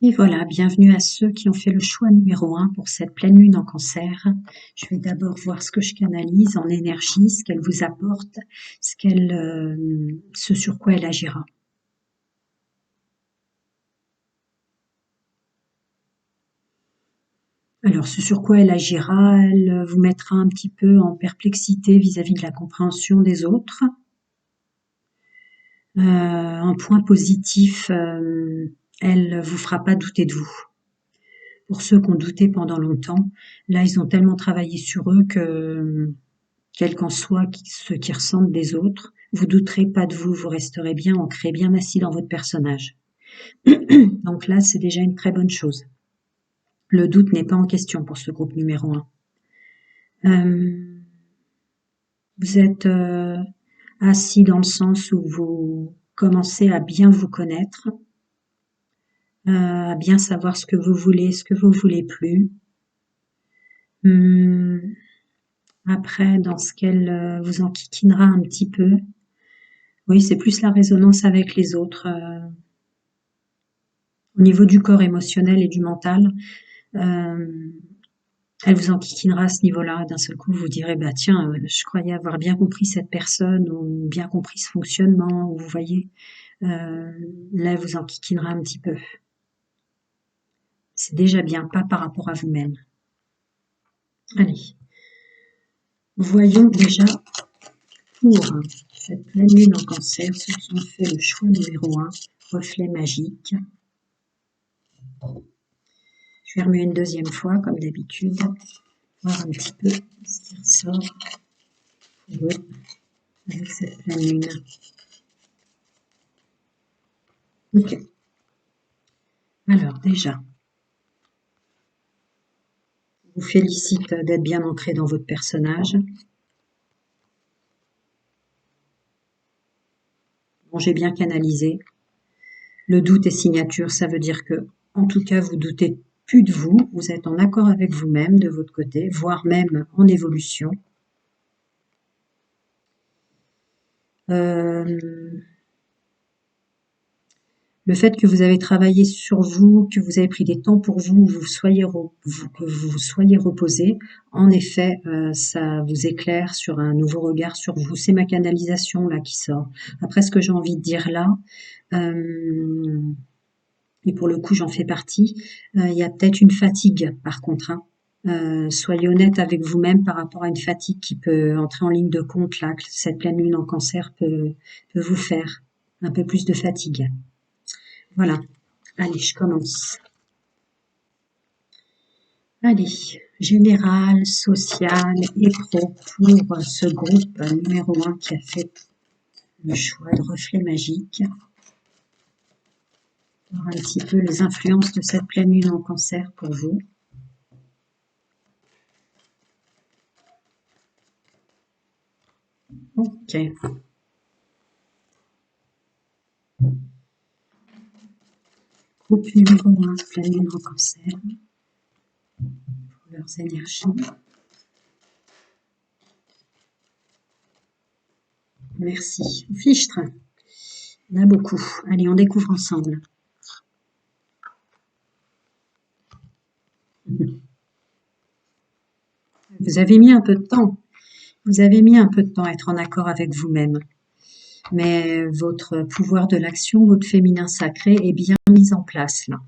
Et voilà, bienvenue à ceux qui ont fait le choix numéro 1 pour cette pleine lune en Cancer. Je vais d'abord voir ce que je canalise en énergie, ce qu'elle vous apporte, ce sur quoi elle agira. Alors, ce sur quoi elle agira, elle vous mettra un petit peu en perplexité vis-à-vis de la compréhension des autres. Un point positif, elle vous fera pas douter de vous. Pour ceux qui ont douté pendant longtemps, là, ils ont tellement travaillé sur eux que, quel qu'en soit ce qui ressentent des autres, vous douterez pas de vous, vous resterez bien ancré, bien assis dans votre personnage. Donc là, c'est déjà une très bonne chose. Le doute n'est pas en question pour ce groupe numéro 1. Vous êtes assis dans le sens où vous commencez à bien vous connaître, à bien savoir ce que vous voulez, ce que vous voulez plus. Après, dans ce qu'elle vous enquiquinera un petit peu, oui, c'est plus la résonance avec les autres. Au niveau du corps émotionnel et du mental, elle vous enquiquinera à ce niveau-là. D'un seul coup, vous direz, bah tiens, je croyais avoir bien compris cette personne ou bien compris ce fonctionnement. Ou vous voyez, là, elle vous enquiquinera un petit peu. C'est déjà bien, pas par rapport à vous-même. Allez, voyons déjà pour cette pleine lune en Cancer, ceux qui ont fait le choix numéro 1, reflet magique. Je vais remuer une deuxième fois, comme d'habitude, voir un petit peu ce qui ressort pour eux avec cette pleine lune. Ok. Alors déjà, je vous félicite d'être bien ancré dans votre personnage. Bon, j'ai bien canalisé. Le doute est signature, ça veut dire que, en tout cas, vous doutez plus de vous, vous êtes en accord avec vous-même de votre côté, voire même en évolution. Le fait que vous avez travaillé sur vous, que vous avez pris des temps pour vous, que vous soyez reposé, en effet, ça vous éclaire sur un nouveau regard sur vous. C'est ma canalisation là qui sort. Après, ce que j'ai envie de dire là, et pour le coup, j'en fais partie, il y a peut-être une fatigue par contre. Soyez honnête avec vous-même par rapport à une fatigue qui peut entrer en ligne de compte là, que cette pleine lune en Cancer peut vous faire. Un peu plus de fatigue. Voilà. Allez, je commence. Allez, général, social et pro pour ce groupe numéro 1 qui a fait le choix de reflet magique. Voir un petit peu les influences de cette pleine lune en Cancer pour vous. Ok. Groupe numéro 1, pleine lune en Cancer. Pour leurs énergies. Merci. Fichtre. Il y en a beaucoup. Allez, on découvre ensemble. Vous avez mis un peu de temps. Vous avez mis un peu de temps à être en accord avec vous-même. Mais votre pouvoir de l'action, votre féminin sacré est bien mis en place là.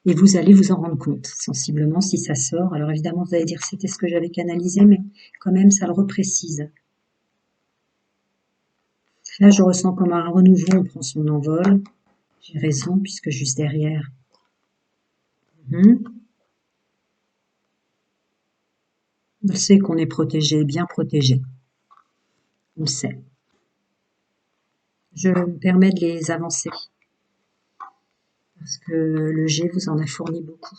Et vous allez vous en rendre compte sensiblement si ça sort. Alors évidemment, vous allez dire que c'était ce que j'avais canalisé, mais quand même, ça le reprécise. Là, je ressens comme un renouveau, on prend son envol. J'ai raison, puisque juste derrière. On sait qu'on est protégé, bien protégé. On le sait. Je me permets de les avancer. Parce que le G vous en a fourni beaucoup.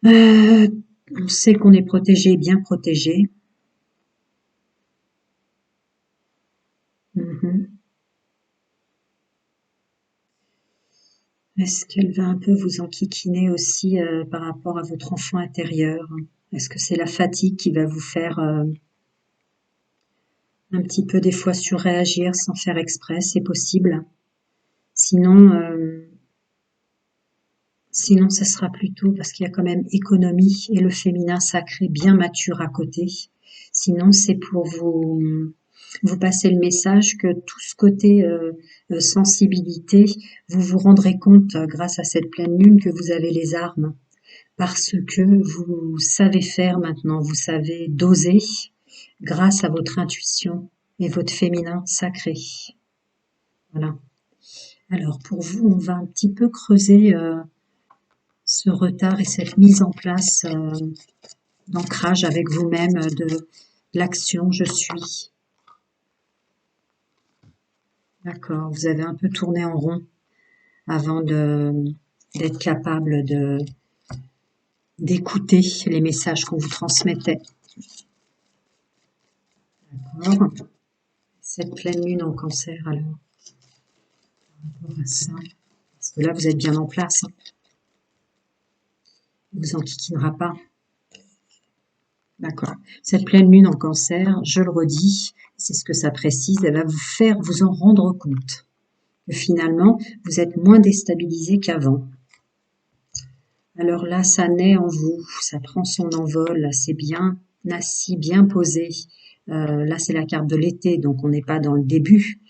On sait qu'on est protégé, bien protégé. Est-ce qu'elle va un peu vous enquiquiner aussi par rapport à votre enfant intérieur? Est-ce que c'est la fatigue qui va vous faire Un petit peu des fois surréagir sans faire exprès, c'est possible. Sinon, sinon, ça sera plutôt parce qu'il y a quand même économie et le féminin sacré bien mature à côté. Sinon, c'est pour vous passer le message que tout ce côté sensibilité, vous vous rendrez compte grâce à cette pleine lune que vous avez les armes parce que vous savez faire maintenant, vous savez doser grâce à votre intuition et votre féminin sacré. Voilà. Alors pour vous, on va un petit peu creuser ce retard et cette mise en place d'ancrage avec vous-même de l'action je suis. D'accord, vous avez un peu tourné en rond avant d'être capable d'écouter les messages qu'on vous transmettait. D'accord. Cette pleine lune en cancer alors, par rapport à ça, parce que là vous êtes bien en place, hein. Il vous enquiquinera pas. D'accord. Cette pleine lune en cancer, je le redis, c'est ce que ça précise, elle va vous faire vous en rendre compte. Que finalement, vous êtes moins déstabilisé qu'avant. Alors là, ça naît en vous, ça prend son envol, c'est bien assis, bien posé. Là, c'est la carte de l'été, donc on n'est pas dans le début.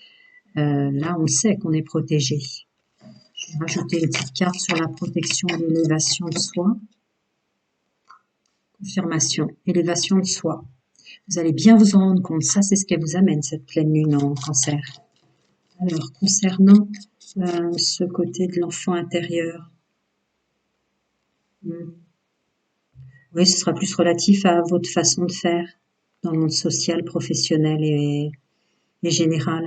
Là, on sait qu'on est protégé. Je vais rajouter une petite carte sur la protection et l'élévation de soi. Confirmation, élévation de soi. Vous allez bien vous en rendre compte. Ça, c'est ce qu'elle vous amène, cette pleine lune en cancer. Alors, concernant ce côté de l'enfant intérieur, oui, ce sera plus relatif à votre façon de faire dans le monde social, professionnel et général.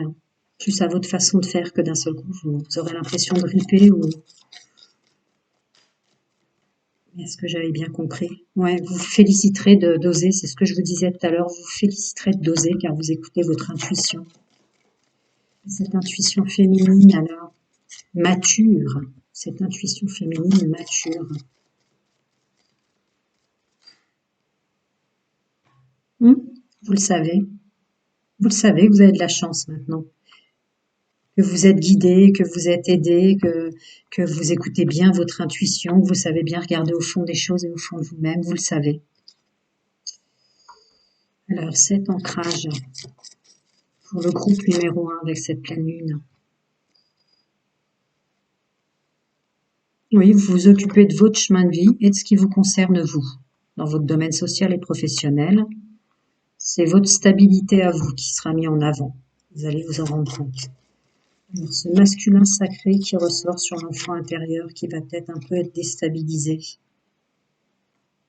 Plus à votre façon de faire que d'un seul coup, vous aurez l'impression de ripper ou... Est-ce que j'avais bien compris? Ouais, vous vous féliciterez d'oser, c'est ce que je vous disais tout à l'heure, vous vous féliciterez d'oser car vous écoutez votre intuition. Cette intuition féminine, alors, mature, cette intuition féminine mature. Vous le savez. Vous le savez, vous avez de la chance maintenant. Que vous êtes guidé, que vous êtes aidé, que vous écoutez bien votre intuition, que vous savez bien regarder au fond des choses et au fond de vous-même, vous le savez. Alors, cet ancrage pour le groupe numéro 1 avec cette pleine lune. Oui, vous vous occupez de votre chemin de vie et de ce qui vous concerne vous, dans votre domaine social et professionnel. C'est votre stabilité à vous qui sera mis en avant. Vous allez vous en rendre compte. Alors, ce masculin sacré qui ressort sur l'enfant intérieur qui va peut-être un peu être déstabilisé.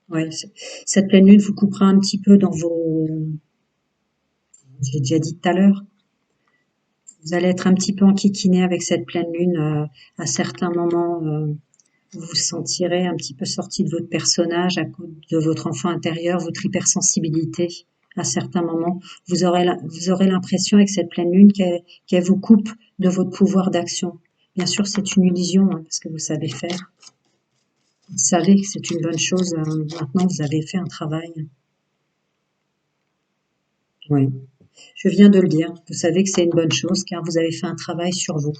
Ouais, cette pleine lune vous coupera un petit peu dans vos... Je l'ai déjà dit tout à l'heure. Vous allez être un petit peu enquiquiné avec cette pleine lune. À certains moments, vous vous sentirez un petit peu sorti de votre personnage à cause de votre enfant intérieur, votre hypersensibilité. À certains moments, vous aurez l'impression avec cette pleine lune qu'elle vous coupe de votre pouvoir d'action. Bien sûr, c'est une illusion, hein, parce que vous savez faire. Vous savez que c'est une bonne chose. Maintenant, vous avez fait un travail. Oui. Je viens de le dire. Vous savez que c'est une bonne chose car vous avez fait un travail sur vous.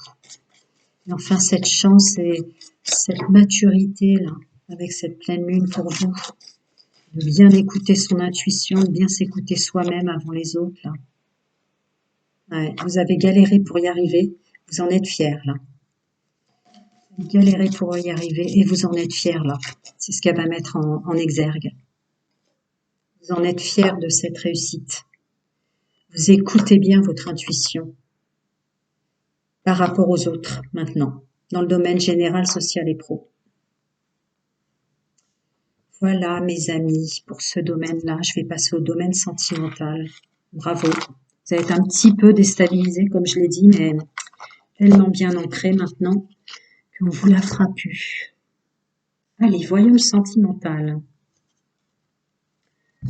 Et enfin, cette chance et cette maturité là, avec cette pleine lune pour vous, de bien écouter son intuition, de bien s'écouter soi-même avant les autres là. Ouais, vous avez galéré pour y arriver, vous en êtes fiers là. Vous avez galéré pour y arriver et vous en êtes fiers là. C'est ce qu'elle va mettre en exergue. Vous en êtes fiers de cette réussite. Vous écoutez bien votre intuition par rapport aux autres maintenant, dans le domaine général, social et pro. Voilà mes amis, pour ce domaine-là, je vais passer au domaine sentimental. Bravo. Vous allez être un petit peu déstabilisé, comme je l'ai dit, mais tellement bien ancré maintenant qu'on vous la fera plus. Allez, voyons le sentimental.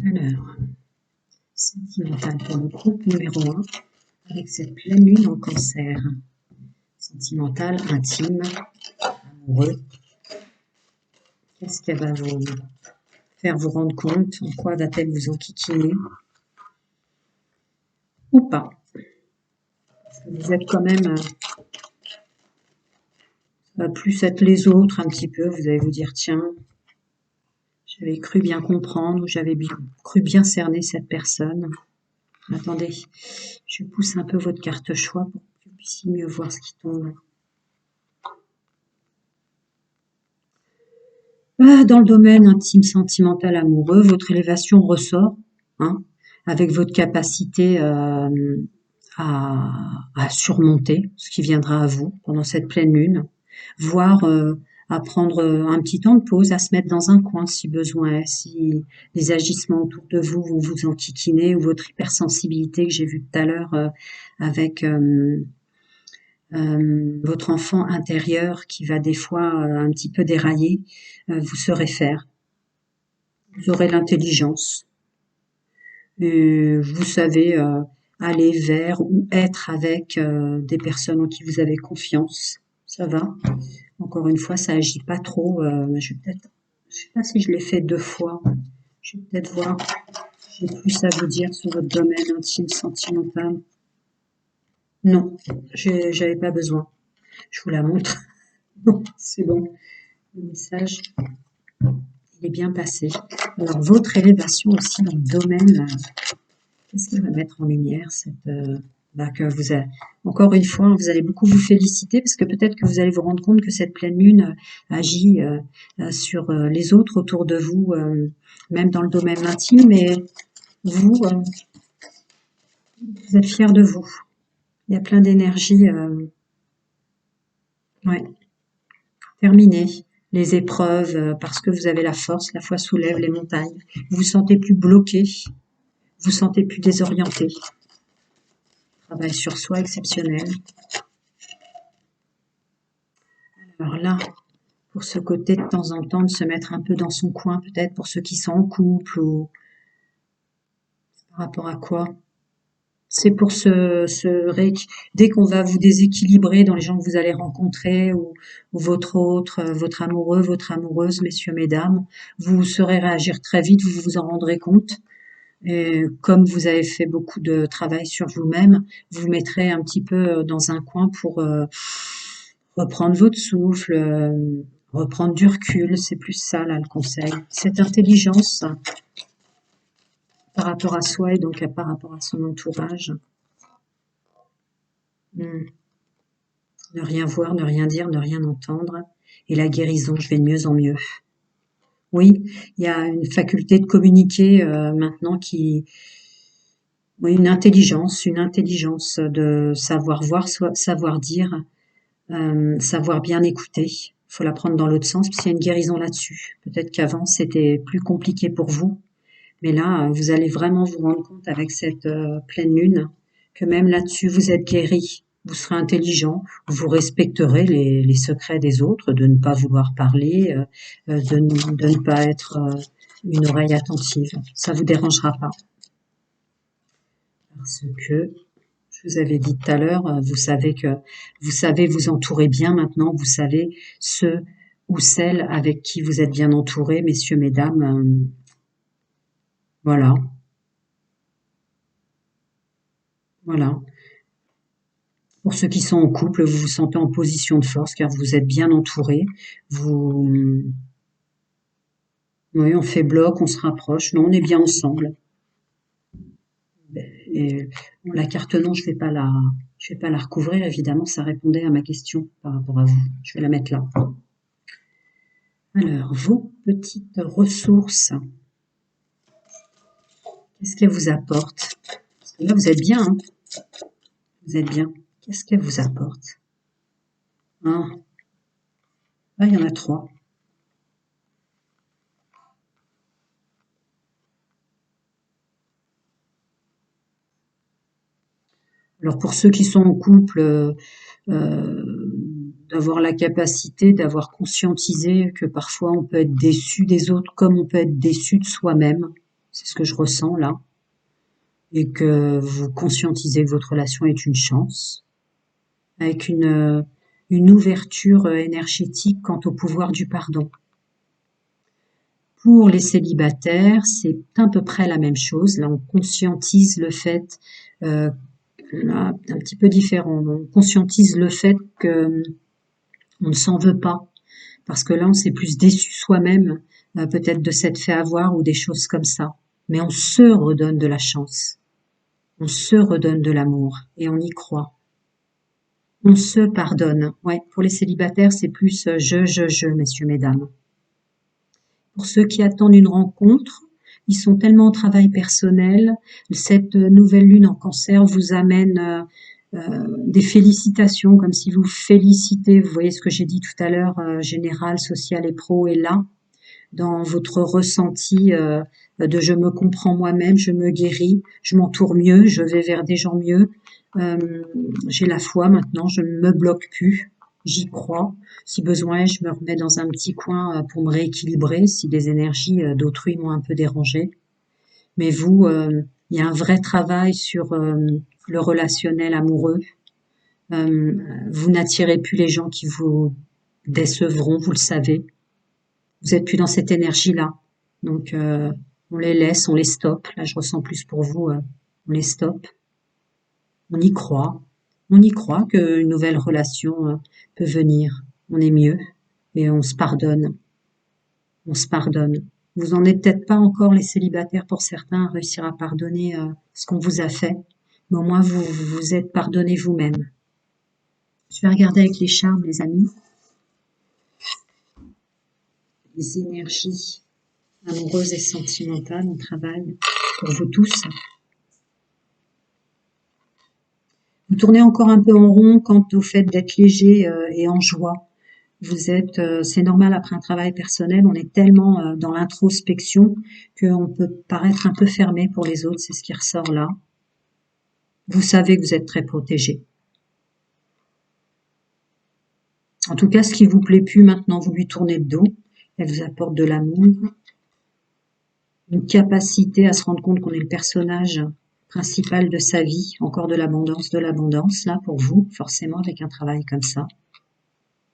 Alors, sentimental pour le groupe numéro 1, avec cette pleine lune en cancer. Sentimental, intime, amoureux. Qu'est-ce qu'elle va vous faire vous rendre compte? En quoi va-t-elle vous enquiquiner? ou pas. Vous êtes quand même, ça va plus être les autres un petit peu. Vous allez vous dire, tiens, j'avais cru bien comprendre, ou j'avais cru bien cerner cette personne. Attendez, je pousse un peu votre carte choix pour que vous puissiez mieux voir ce qui tombe. Dans le domaine intime, sentimental, amoureux, votre élévation ressort, hein, avec votre capacité à surmonter ce qui viendra à vous pendant cette pleine lune, voire à prendre un petit temps de pause, à se mettre dans un coin si besoin est, si les agissements autour de vous vous enquiquinez, ou votre hypersensibilité que j'ai vue tout à l'heure avec votre enfant intérieur qui va des fois un petit peu dérailler, vous saurez faire. Vous aurez l'intelligence. Vous savez aller vers ou être avec des personnes en qui vous avez confiance. Ça va. Encore une fois, ça agit pas trop. Je sais pas si je l'ai fait 2 fois. Je vais peut-être voir. J'ai plus à vous dire sur votre domaine intime, sentimental. Non, j'avais pas besoin. Je vous la montre. C'est bon. Le message, il est bien passé. Alors, votre élévation aussi dans le domaine, qu'est-ce qu'il va mettre en lumière que encore une fois, vous allez beaucoup vous féliciter parce que peut-être que vous allez vous rendre compte que cette pleine lune agit sur les autres autour de vous, même dans le domaine intime, mais vous, vous êtes fiers de vous. Il y a plein d'énergie. Ouais. Terminez les épreuves parce que vous avez la force, la foi soulève les montagnes. Vous vous sentez plus bloqué, vous vous sentez plus désorienté. Travail sur soi exceptionnel. Alors là, pour ce côté de temps en temps de se mettre un peu dans son coin, peut-être pour ceux qui sont en couple, ou par rapport à quoi? C'est pour dès qu'on va vous déséquilibrer dans les gens que vous allez rencontrer, ou votre amoureux, votre amoureuse, messieurs, mesdames, vous saurez réagir très vite, vous vous en rendrez compte. Et comme vous avez fait beaucoup de travail sur vous-même, vous mettrez un petit peu dans un coin pour reprendre votre souffle, reprendre du recul. C'est plus ça là le conseil. Cette intelligence par rapport à soi et donc par rapport à son entourage. Ne rien voir, ne rien dire, ne rien entendre. Et la guérison, je vais de mieux en mieux. Oui, il y a une faculté de communiquer maintenant oui, une intelligence de savoir voir, savoir dire, savoir bien écouter. Il faut la prendre dans l'autre sens, parce qu'il y a une guérison là-dessus. Peut-être qu'avant, c'était plus compliqué pour vous, mais là, vous allez vraiment vous rendre compte avec cette pleine lune que même là-dessus, vous êtes guéri. Vous serez intelligent, vous respecterez les secrets des autres, de ne pas vouloir parler, de ne pas être une oreille attentive. Ça vous dérangera pas. Parce que, je vous avais dit tout à l'heure, vous savez vous entourer bien maintenant, vous savez ceux ou celles avec qui vous êtes bien entourés, messieurs, mesdames. Voilà. Voilà. Pour ceux qui sont en couple, vous vous sentez en position de force car vous êtes bien entourés. Oui, on fait bloc, on se rapproche. Non, on est bien ensemble. Et la carte non, je vais pas la recouvrir, évidemment, ça répondait à ma question par rapport à vous. Je vais la mettre là. Alors, vos petites ressources, qu'est-ce qu'elles vous apportent? Parce que là, vous êtes bien, hein? Vous êtes bien. Qu'est-ce qu'elles vous apportent? Ah, là, il y en a 3. Alors, pour ceux qui sont en couple, d'avoir la capacité, d'avoir conscientisé que parfois on peut être déçu des autres comme on peut être déçu de soi-même. C'est ce que je ressens là. Et que vous conscientisez que votre relation est une chance, avec une ouverture énergétique quant au pouvoir du pardon. Pour les célibataires, c'est à peu près la même chose. Là, on conscientise le fait, là, un petit peu différent. On conscientise le fait que on ne s'en veut pas, parce que là, on s'est plus déçu soi-même, peut-être de s'être fait avoir ou des choses comme ça. Mais on se redonne de la chance, on se redonne de l'amour et on y croit. On se pardonne. Ouais, pour les célibataires, c'est plus je, messieurs, mesdames. Pour ceux qui attendent une rencontre, ils sont tellement au travail personnel. Cette nouvelle lune en cancer vous amène des félicitations, comme si vous félicitez, vous voyez ce que j'ai dit tout à l'heure, général, social et pro est là, dans votre ressenti de je me comprends moi-même, je me guéris, je m'entoure mieux, je vais vers des gens mieux, j'ai la foi maintenant, je ne me bloque plus, j'y crois. Si besoin est, je me remets dans un petit coin pour me rééquilibrer si des énergies d'autrui m'ont un peu dérangé. Mais vous, il y a un vrai travail sur le relationnel amoureux. Euh, vous n'attirez plus les gens qui vous décevront, vous le savez. Vous êtes plus dans cette énergie-là. Donc, on les laisse, on les stoppe. Là, je ressens plus pour vous, on les stoppe. On y croit. On y croit qu'une nouvelle relation peut venir. On est mieux et on se pardonne. On se pardonne. Vous en êtes peut-être pas encore les célibataires pour certains à réussir à pardonner ce qu'on vous a fait, mais au moins vous vous êtes pardonné vous-même. Je vais regarder avec les charmes, les amis, les énergies amoureuses et sentimentales. On travaille pour vous tous. Vous tournez encore un peu en rond quant au fait d'être léger et en joie. C'est normal après un travail personnel, on est tellement dans l'introspection qu'on peut paraître un peu fermé pour les autres, c'est ce qui ressort là. Vous savez que vous êtes très protégé. En tout cas, ce qui vous plaît plus maintenant, vous lui tournez le dos. Elle vous apporte de l'amour, une capacité à se rendre compte qu'on est le personnage principal de sa vie, encore de l'abondance, là pour vous, forcément avec un travail comme ça.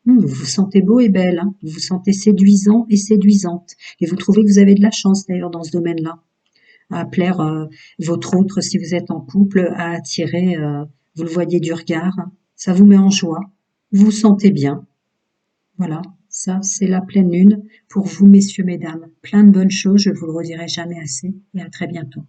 Vous vous sentez beau et belle, hein. Vous vous sentez séduisant et séduisante. Et vous trouvez que vous avez de la chance d'ailleurs dans ce domaine-là, à plaire votre autre si vous êtes en couple, à attirer, vous le voyez du regard, ça vous met en joie, vous vous sentez bien. Voilà, ça c'est la pleine lune pour vous messieurs, mesdames. Plein de bonnes choses, je vous le redirai jamais assez et à très bientôt.